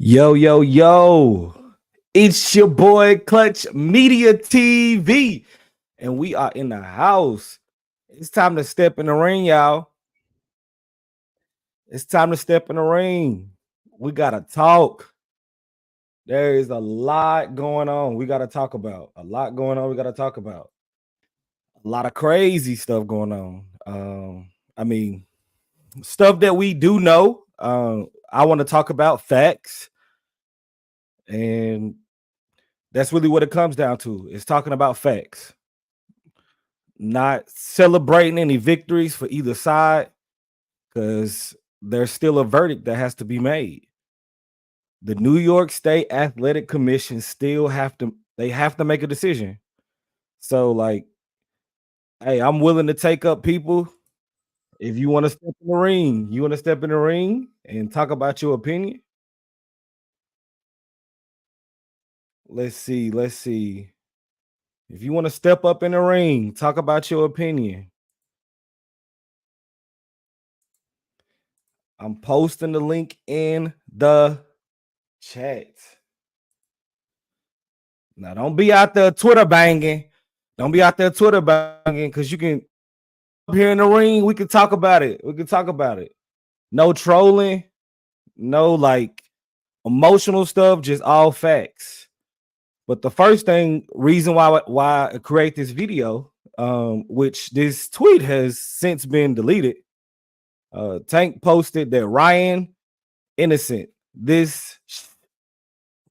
Yo, yo, yo. It's your boy Clutch Media TV. And we are in the house. It's time to step in the ring, y'all. It's time to step in the ring. We got to talk. There is a lot going on. We got to talk about. A lot going on. We got to talk about. A lot of crazy stuff going on. I mean, stuff that we do know. I want to talk about facts. And that's really what it comes down to. It's talking about facts, not celebrating any victories for either side, because there's still a verdict that has to be made. The New York State Athletic Commission still have to make a decision. So, like, hey, I'm willing to take up people. If you want to step in the ring, you want to step in the ring and talk about your opinion. Let's see. Let's see. If you want to step up in the ring, talk about your opinion. I'm posting the link in the chat. Now, don't be out there Twitter banging. Don't be out there Twitter banging, because you can up here in the ring. We can talk about it. We can talk about it. No trolling, no like emotional stuff, just all facts. But the first reason why I create this video, which this tweet has since been deleted. Tank posted that Ryan innocent. This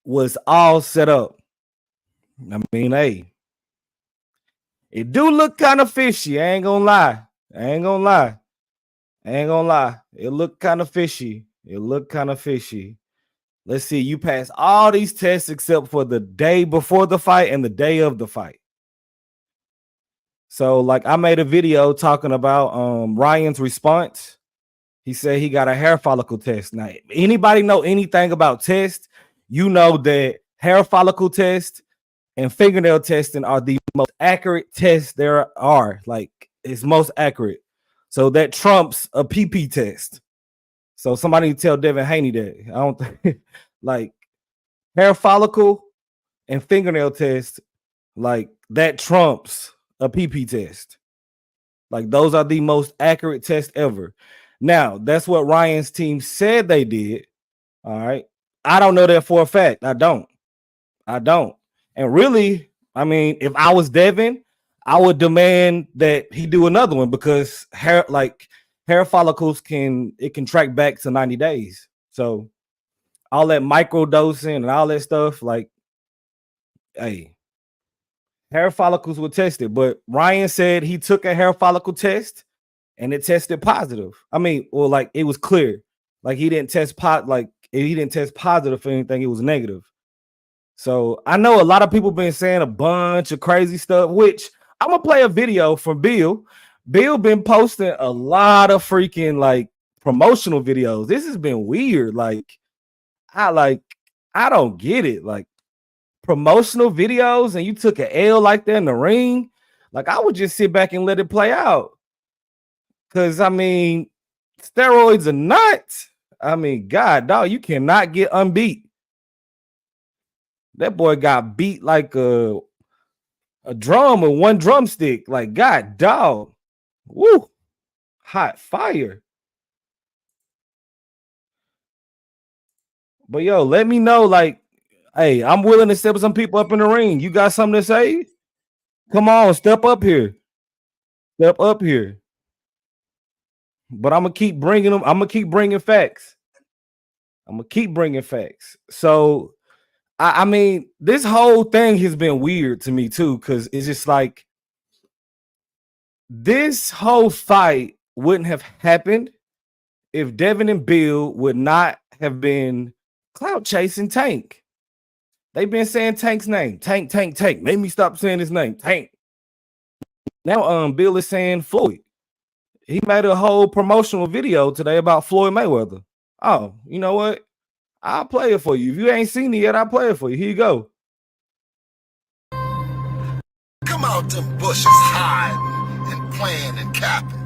was all set up. I mean, hey, it do look kind of fishy. I ain't gonna lie. It looked kind of fishy. Let's see. You passed all these tests except for the day before the fight and the day of the fight. So, like, I made a video talking about Ryan's response. He said he got a hair follicle test. Now, anybody know anything about tests? You know that hair follicle test and fingernail testing are the most accurate tests there are. Like, it's most accurate. So that trumps a PP test. So somebody tell Devin Haney that. I don't think like hair follicle and fingernail test, like that trumps a PP test. Like, those are the most accurate tests ever. Now, that's what Ryan's team said they did. All right. I don't know that for a fact. I don't. And really, I mean, if I was Devin, I would demand that he do another one, because hair follicles can track back to 90 days. So all that micro dosing and all that stuff, like, hey, hair follicles were tested. But Ryan said he took a hair follicle test and it tested positive. I mean, well, like, it was clear. Like, he didn't test positive for anything. It was negative. So I know a lot of people been saying a bunch of crazy stuff, which I'm gonna play a video from Bill. Bill been posting a lot of freaking like promotional videos. This has been weird. I don't get it. Like, promotional videos and you took an L like that in the ring. Like, I would just sit back and let it play out. Cause I mean, steroids are nuts. I mean, God, dog, you cannot get unbeat. That boy got beat like a drum with one drumstick. Like, God, dog. Woo. Hot fire. But yo, let me know. Like, hey, I'm willing to step some people up in the ring. You got something to say? Come on, step up here. But I'm gonna keep bringing them. I'm gonna keep bringing facts. So I mean, this whole thing has been weird to me too, because it's just like this whole fight wouldn't have happened if Devin and Bill would not have been clout chasing Tank. They've been saying Tank's name. Tank. Made me stop saying his name. Tank. Now Bill is saying Floyd. He made a whole promotional video today about Floyd Mayweather. Oh, you know what? I'll play it for you. If you ain't seen it yet, I'll play it for you. Here you go. Come out them bushes hiding and playing and capping.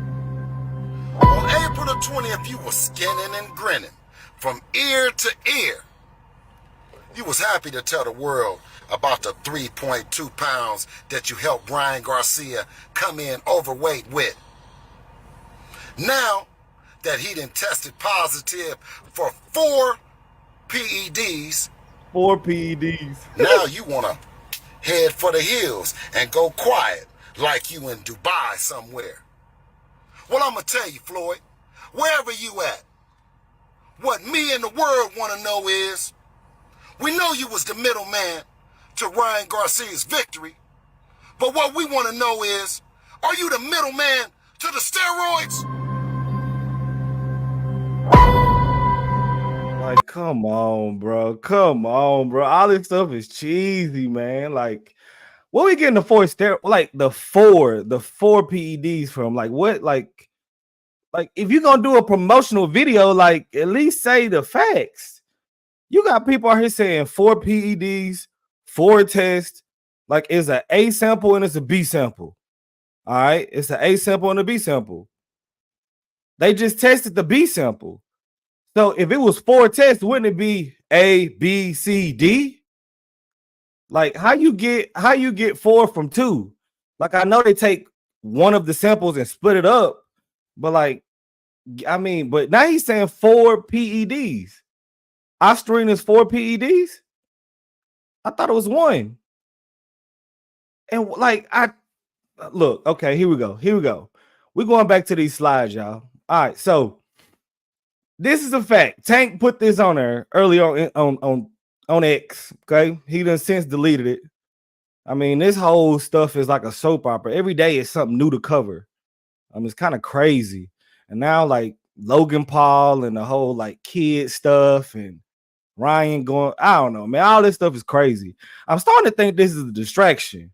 On April the 20th, you were skinning and grinning from ear to ear. You was happy to tell the world about the 3.2 pounds that you helped Ryan Garcia come in overweight with. Now that he done tested positive for 4 PEDs, 4 PEDs. now you want to head for the hills and go quiet like you in Dubai somewhere. Well, I'm going to tell you, Floyd, wherever you at, what me and the world want to know is, we know you was the middleman to Ryan Garcia's victory, but what we want to know is, are you the middleman to the steroids? Like, come on, bro. Come on, bro. All this stuff is cheesy, man. Like, what we getting the the four PEDs from? Like, what? Like if you're gonna do a promotional video, like at least say the facts. You got people out here saying 4 PEDs, 4 tests. Like it's an A sample and it's a B sample. All right, it's an A sample and a B sample. They just tested the B sample. So if it was 4 tests, wouldn't it be A, B, C, D? Like how you get 4 from 2? Like I know they take one of the samples and split it up, but like I mean, but now he's saying 4 PEDs. Ostarine is 4 PEDs. I thought it was 1. And like I look, okay, here we go. We're going back to these slides, y'all. All right, so this is a fact. Tank put this on there early on X. Okay, he done since deleted it. I mean, this whole stuff is like a soap opera. Every day is something new to cover. It's kind of crazy. And now, like Logan Paul and the whole like kid stuff and Ryan going, I don't know, man. All this stuff is crazy. I'm starting to think this is a distraction.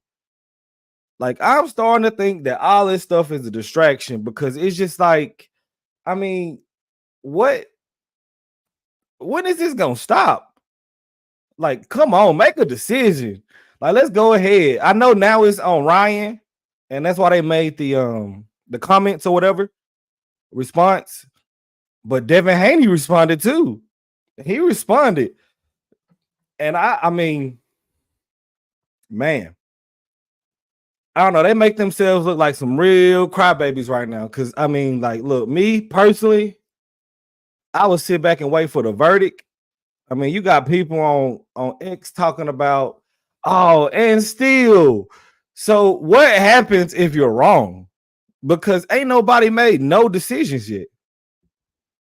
Like, I'm starting to think that all this stuff is a distraction because it's just like, I mean, when is this gonna stop? Like, come on, make a decision. Like, let's go ahead. I know now it's on Ryan, and that's why they made the comments or whatever response. But Devin Haney responded too. He responded, and I mean, man, I don't know. They make themselves look like some real crybabies right now. Cause I mean, like, look, me personally, I would sit back and wait for the verdict. I mean, you got people on X talking about, oh, and still. So what happens if you're wrong? Because ain't nobody made no decisions yet.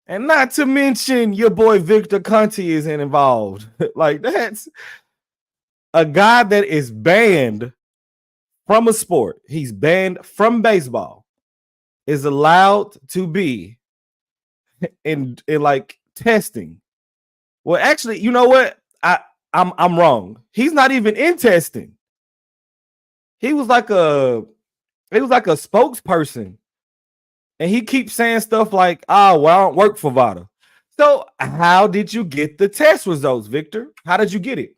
And not to mention your boy Victor Conti isn't involved. Like that's a guy that is banned from a sport. He's banned from baseball. Is allowed to be in like testing. Well, actually, you know what? I'm wrong. He's not even in testing. He was like a spokesperson. And he keeps saying stuff like, oh, well, I don't work for VADA. So how did you get the test results, Victor? How did you get it?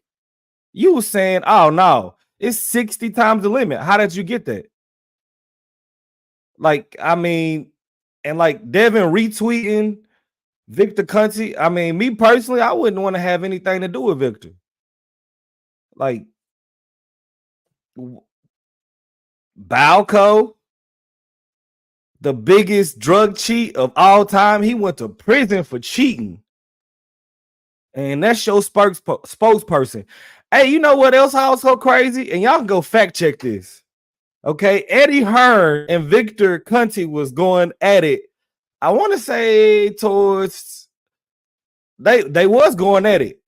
You were saying, oh, no, it's 60 times the limit. How did you get that? Like, I mean, and like Devin retweeting Victor Conti. I mean, me personally, I wouldn't want to have anything to do with Victor. Like, Balco, the biggest drug cheat of all time, he went to prison for cheating. And that's your spokesperson. Hey, you know what else I was so crazy? And y'all can go fact check this. Okay, Eddie Hearn and Victor Conti was going at it. I want to say towards they was going at it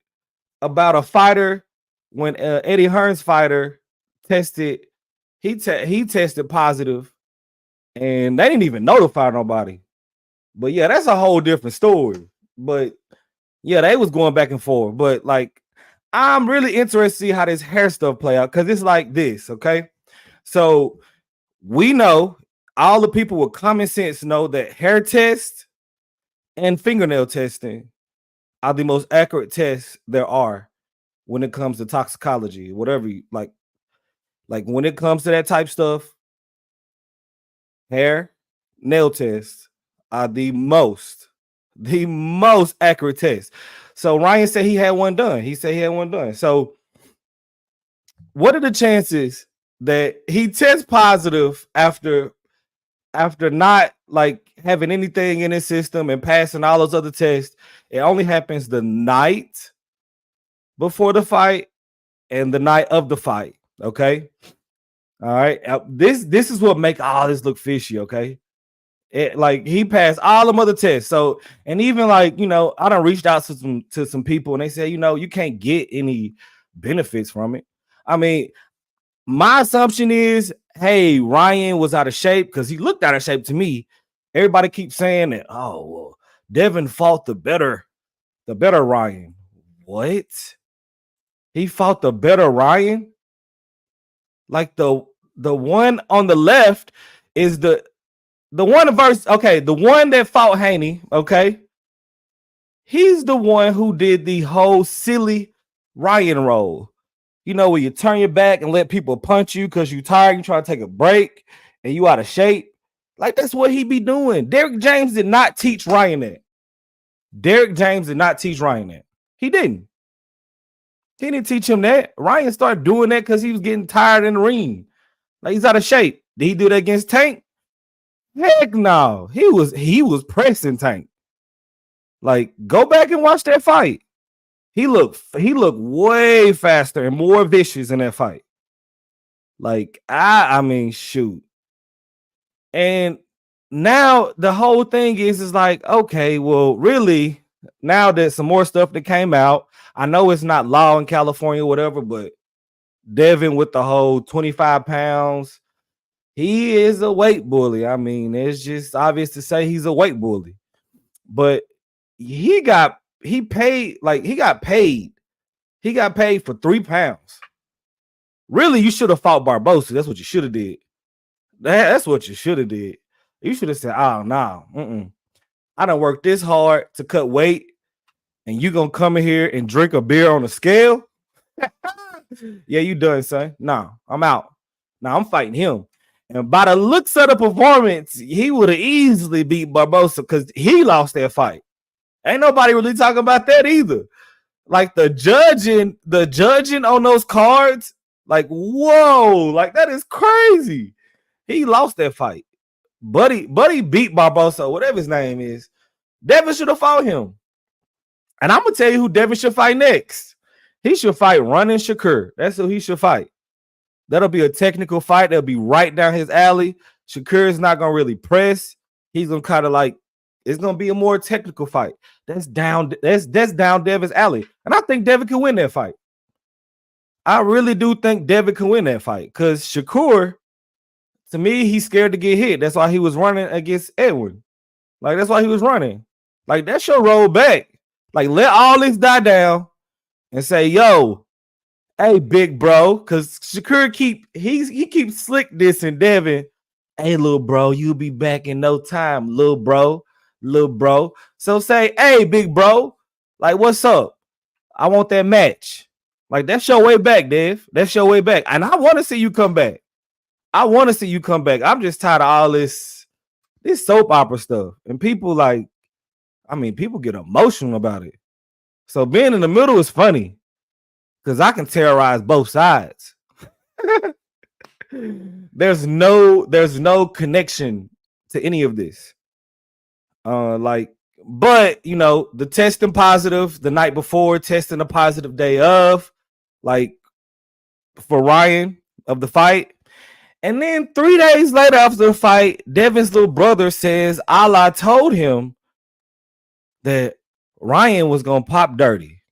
about a fighter when Eddie Hearn's fighter tested. He tested positive, and they didn't even notify nobody. But yeah, that's a whole different story. But yeah, they was going back and forth. But like, I'm really interested to see how this hair stuff play out because it's like this, okay? So we know all the people with common sense know that hair test and fingernail testing are the most accurate tests there are when it comes to toxicology, whatever you like when it comes to that type stuff, hair, nail tests are the most accurate tests. So Ryan said he had one done. He said he had one done. So what are the chances that he tests positive after not like having anything in his system and passing all those other tests? It only happens the night before the fight and the night of the fight. Okay. All right. This is what make all this look fishy. Okay. Like he passed all them other tests. So, and even like, I done reached out to some people and they say, you can't get any benefits from it. I mean, my assumption is, hey, Ryan was out of shape because he looked out of shape to me. Everybody keeps saying that, oh, well, Devin fought the better Ryan. What? He fought the better Ryan? Like the one on the left is the one verse. Okay, the one that fought Haney. Okay, he's the one who did the whole silly Ryan roll. Where you turn your back and let people punch you because you tired, you try to take a break, and you out of shape. Like that's what he be doing. Derrick James did not teach Ryan that. Derrick James did not teach Ryan that. He didn't. He didn't teach him that. Ryan started doing that because he was getting tired in the ring. Like he's out of shape. Did he do that against Tank? Heck no. He was pressing Tank. Like, go back and watch that fight. He looked way faster and more vicious in that fight. Like, I mean, shoot. And now the whole thing is like, okay, well, really, now that some more stuff that came out, I know it's not law in California or whatever, but Devin with the whole 25 pounds, he is a weight bully. I mean, it's just obvious to say he's a weight bully. But he got paid for 3 pounds. Really, you should have fought Barbosa. That's what you should have did. That's what you should have did. You should have said, oh, no. I done worked this hard to cut weight, and you gonna come in here and drink a beer on a scale? Yeah, you done, son. No, I'm out. Now I'm fighting him. And by the looks of the performance, he would have easily beat Barbosa because he lost that fight. Ain't nobody really talking about that either. Like the judging on those cards, like, whoa, like that is crazy. He lost that fight. Buddy beat Barbosa, whatever his name is. Devin should have fought him. And I'm gonna tell you who Devin should fight next. He should fight Ronan Shakur. That's who he should fight. That'll be a technical fight. That'll be right down his alley. Shakur is not gonna really press. He's gonna kind of like, it's gonna be a more technical fight. That's down Devin's alley. And I think Devin can win that fight. I really do think Devin can win that fight because Shakur, to me, he's scared to get hit. That's why he was running against Edwin. Like, that's why he was running. Like, that should roll back. Like, let all this die down and say, yo, hey, big bro, because Shakur keeps slick dissing Devin. Hey, little bro, you'll be back in no time, little bro. So say, hey, big bro, like, what's up? I want that match. Like, that's your way back, Dev. That's your way back. And I want to see you come back. I'm just tired of all this soap opera stuff. And people people get emotional about it. So being in the middle is funny because I can terrorize both sides. There's no connection to any of this. But the testing positive the night before, testing a positive day of, like for Ryan of the fight. And then 3 days later after the fight, Devin's little brother says Allah told him that Ryan was gonna pop dirty.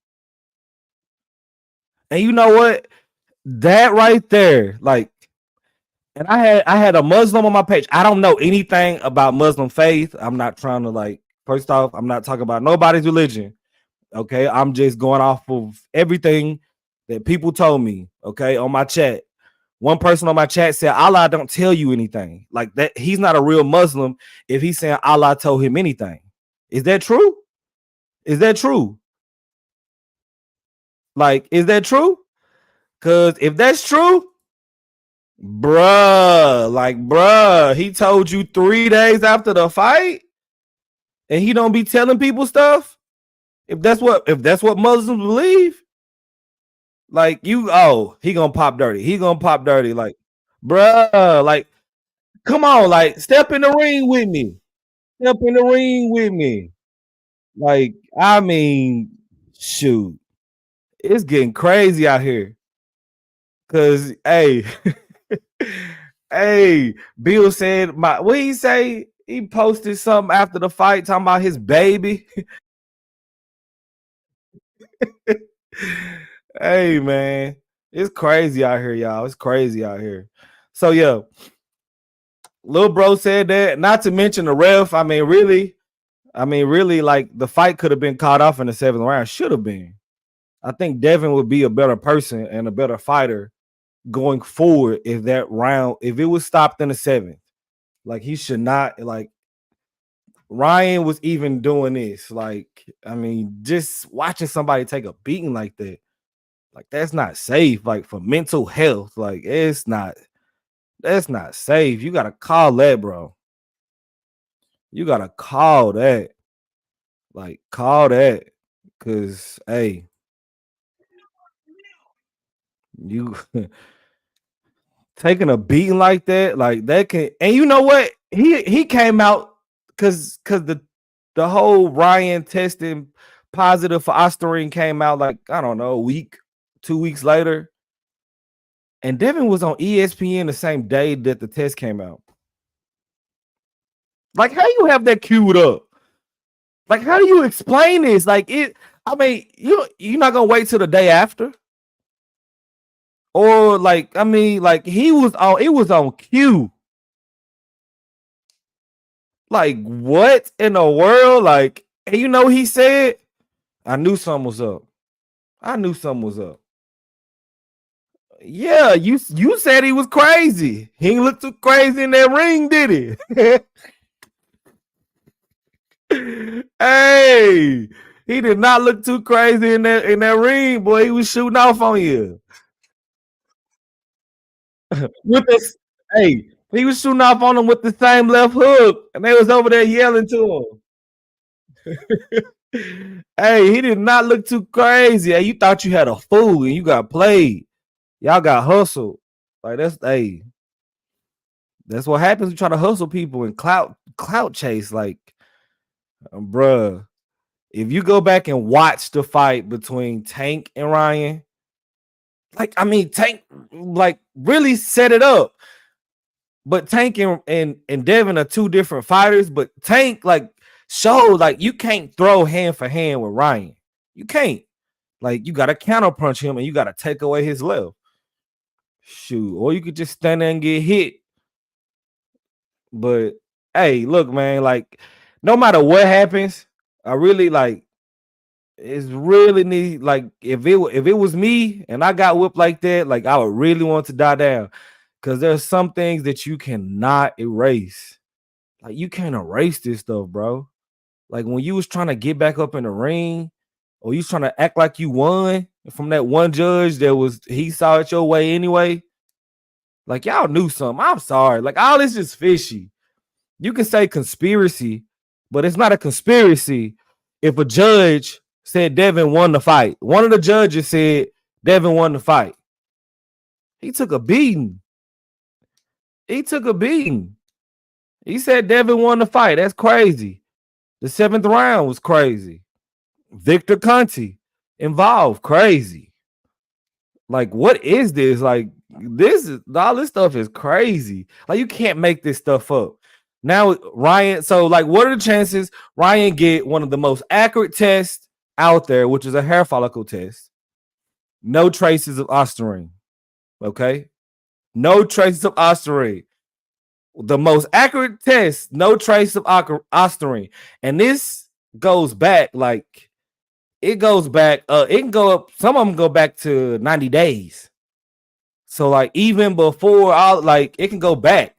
And you know what? That right there, like, and I had a Muslim on my page. I don't know anything about Muslim faith. I'm not trying to first off, I'm not talking about nobody's religion. Okay, I'm just going off of everything that people told me. Okay, on my chat. One person on my chat said, Allah don't tell you anything. Like that, he's not a real Muslim if he's saying Allah told him anything. Is that true? Is that true? Like, is that true? Because if that's true, bruh, he told you 3 days after the fight and he don't be telling people stuff. If that's what Muslims believe, like he gonna pop dirty. He gonna pop dirty. Like, bruh, like, come on, like, step in the ring with me. Step in the ring with me. Like, I mean, shoot, it's getting crazy out here. Cause, hey, hey, Bill said what he say? He posted something after the fight talking about his baby. Hey, man, it's crazy out here, y'all. It's crazy out here. So yeah, Lil Bro said that. Not to mention the ref. I mean, really, like the fight could have been caught off in the seventh round. Should have been. I think Devin would be a better person and a better fighter going forward if that round, if it was stopped in the seventh. Like he should not. Like Ryan was even doing this. Like, I mean, just watching somebody take a beating like that, like that's not safe. Like for mental health, like it's not. That's not safe. You gotta call that, bro. You gotta call that. Like call that, cause hey, you taking a beating like that can. And you know what? He came out because the whole Ryan testing positive for Osterine came out like I don't know a week, 2 weeks later, and Devin was on ESPN the same day that the test came out. Like how you have that queued up? Like how do you explain this? Like it. I mean, you're not gonna wait till the day after. Or like, I mean, like he was on, it was on cue. Like, what in the world? Like, and he said, I knew something was up. I knew something was up. Yeah, you said he was crazy. He ain't look too crazy in that ring, did he? Hey, he did not look too crazy in that ring, boy. He was shooting off on you. With this, hey, he was shooting off on him with the same left hook, and they was over there yelling to him. Hey, he did not look too crazy. Hey, you thought you had a fool and you got played. Y'all got hustled. Like that's what happens. You try to hustle people and clout chase. Like, bruh, if you go back and watch the fight between Tank and Ryan, like I mean, Tank like really set it up. But Tank and Devin are two different fighters. But Tank like showed like you can't throw hand for hand with Ryan. You can't. Like you gotta counter punch him and you gotta take away his left. Shoot, or you could just stand there and get hit. But hey, look, man, like no matter what happens, I really like it's really need like if it was me and I got whipped like that, like I would really want to die down. Cause there's some things that you cannot erase. Like you can't erase this stuff, bro. Like when you was trying to get back up in the ring, or you was trying to act like you won from that one judge that was he saw it your way anyway. Like y'all knew something. I'm sorry. Like all this is fishy. You can say conspiracy, but it's not a conspiracy if a judge said Devin won the fight. One of the judges said Devin won the fight. He took a beating. He took a beating. He said Devin won the fight. That's crazy. The seventh round was crazy. Victor Conti involved. Crazy. Like, what is this? Like, this is all this stuff is crazy. Like, you can't make this stuff up. Now, Ryan, so like, what are the chances Ryan get one of the most accurate tests out there, which is a hair follicle test? No traces of Osterine. Okay. No traces of Osterine. The most accurate test, no trace of Osterine. And this goes back like it goes back, it can go up, some of them go back to 90 days. So like even before all like it can go back.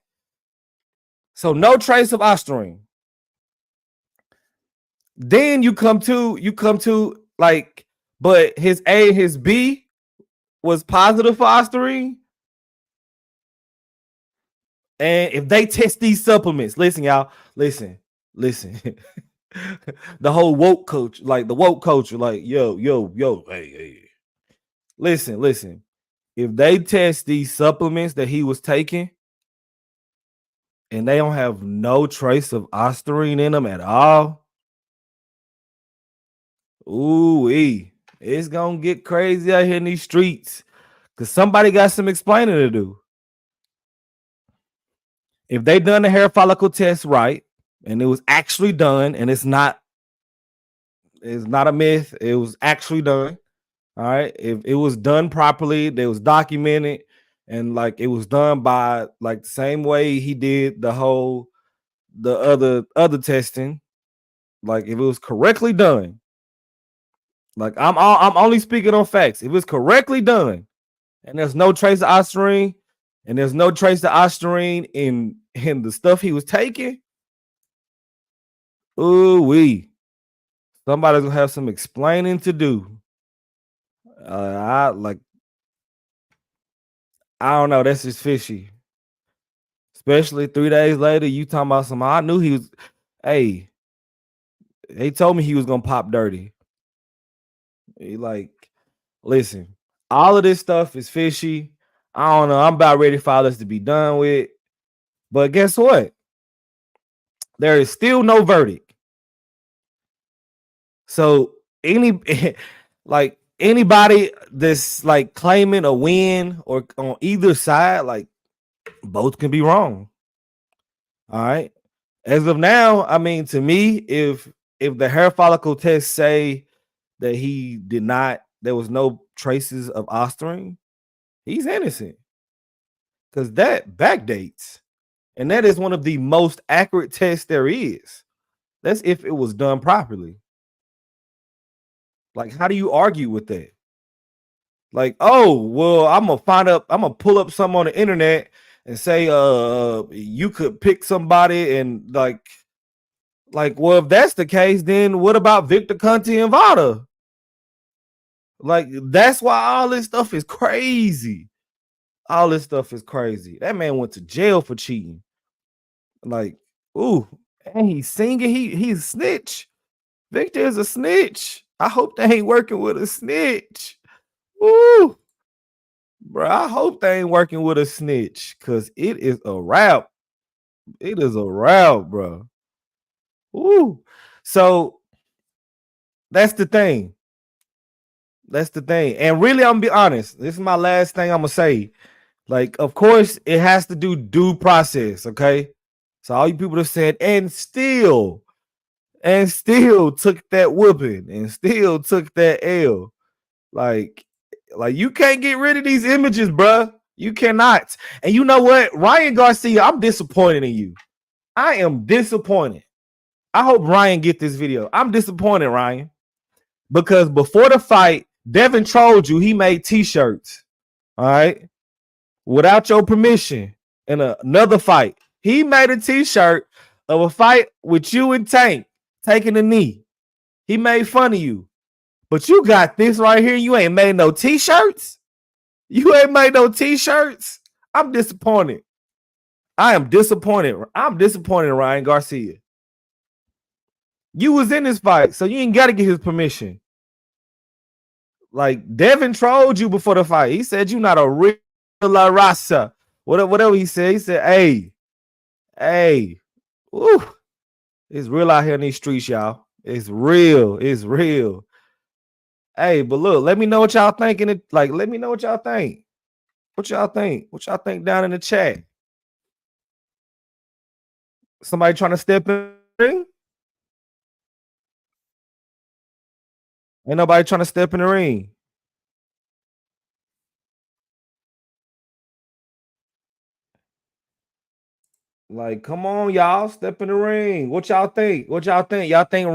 So no trace of Osterine. Then you come to like, but his A and his B was positive for Osterine. And if they test these supplements, listen, y'all, listen. The whole woke coach, like the woke culture, like yo, hey. Listen. If they test these supplements that he was taking and they don't have no trace of ostarine in them at all, ooh, it's gonna get crazy out here in these streets because somebody got some explaining to do. If they done the hair follicle test right and it was actually done, and it's not a myth, it was actually done. All right. If it was done properly, it was documented, and like it was done by like the same way he did the other testing. Like if it was correctly done, like I'm only speaking on facts. If it's correctly done, and there's no trace of ostarine, and there's no trace of ostarine in the stuff he was taking, ooh somebody's gonna have some explaining to do. I don't know. That's just fishy. Especially 3 days later, you talking about some. I knew he was. Hey, they told me he was gonna pop dirty. Like, listen, all of this stuff is fishy. I don't know. I'm about ready for all this to be done with. But guess what? There is still no verdict. So any like anybody that's like claiming a win or on either side, like both can be wrong. All right. As of now, I mean, to me, if the hair follicle tests say that he did not, there was no traces of ostarine, he's innocent because that backdates, and that is one of the most accurate tests there is. That's if it was done properly. Like, how do you argue with that? Like, oh, well, I'm gonna pull up some on the internet and say, you could pick somebody and like, well, if that's the case, then what about Victor Conte and Vada? Like, that's why all this stuff is crazy. All this stuff is crazy. That man went to jail for cheating. Like, ooh, and he's singing. He's a snitch. Victor is a snitch. I hope they ain't working with a snitch. Ooh, bro, I hope they ain't working with a snitch because it is a wrap. It is a wrap, bro. Ooh, so that's the thing. That's the thing. And really, I'm gonna be honest. This is my last thing I'm gonna say. Like, of course, it has to do due process. Okay. So all you people that said, and still took that whooping and still took that L. Like you can't get rid of these images, bruh. You cannot. And you know what? Ryan Garcia, I'm disappointed in you. I am disappointed. I hope Ryan get this video. I'm disappointed, Ryan. Because before the fight, Devin trolled you. He made t-shirts. All right. Without your permission. In another fight. He made a t-shirt of a fight with you and Tank taking a knee. He made fun of you. But you got this right here. You ain't made no t-shirts. You ain't made no t-shirts. I'm disappointed. I am disappointed. I'm disappointed in Ryan Garcia. You was in this fight, so you ain't got to get his permission. Like, Devin trolled you before the fight. He said you not a real La Raza. Whatever he said. He said, hey, woo, it's real out here in these streets, y'all. It's real. It's real. Hey, but look, let me know what y'all thinking. Like, let me know what y'all think. What y'all think? What y'all think down in the chat? Somebody trying to step in the ring? Ain't nobody trying to step in the ring. Like, come on, y'all, step in the ring. What y'all think? What y'all think? Y'all think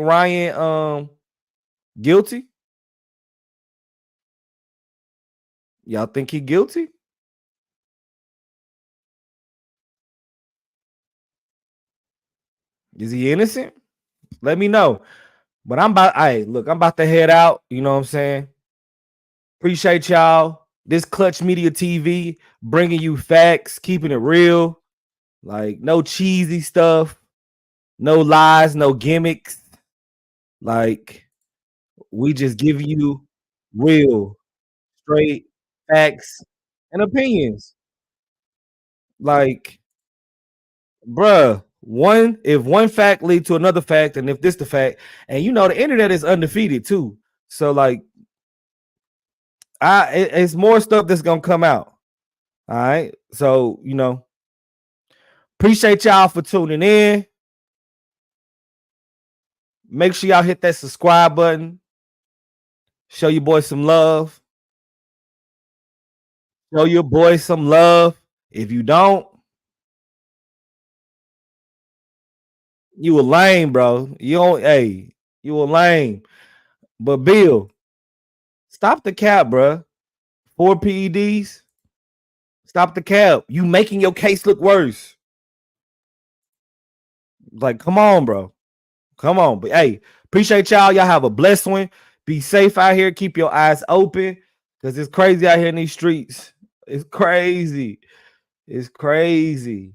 Ryan guilty? Y'all think he guilty? Is he innocent? Let me know. But I'm about to head out. You know what I'm saying? Appreciate y'all. This Clutch Media TV bringing you facts, keeping it real. Like, no cheesy stuff. No lies, no gimmicks. Like, we just give you real, straight facts and opinions. Like, bruh, if one fact lead to another fact, and if this the fact, and you know the internet is undefeated too. So like, it's more stuff that's gonna come out. All right. So, appreciate y'all for tuning in. Make sure y'all hit that subscribe button. Show your boy some love. Show your boy some love. If you don't, you a lame, bro. You a lame. But Bill, stop the cap, bro. 4 PEDs. Stop the cap. You making your case look worse. Like, come on, bro. Come on. But hey, appreciate y'all. Y'all have a blessed one. Be safe out here. Keep your eyes open. Because it's crazy out here in these streets. It's crazy. It's crazy.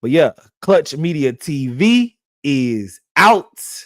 But yeah, Clutch Media TV is out.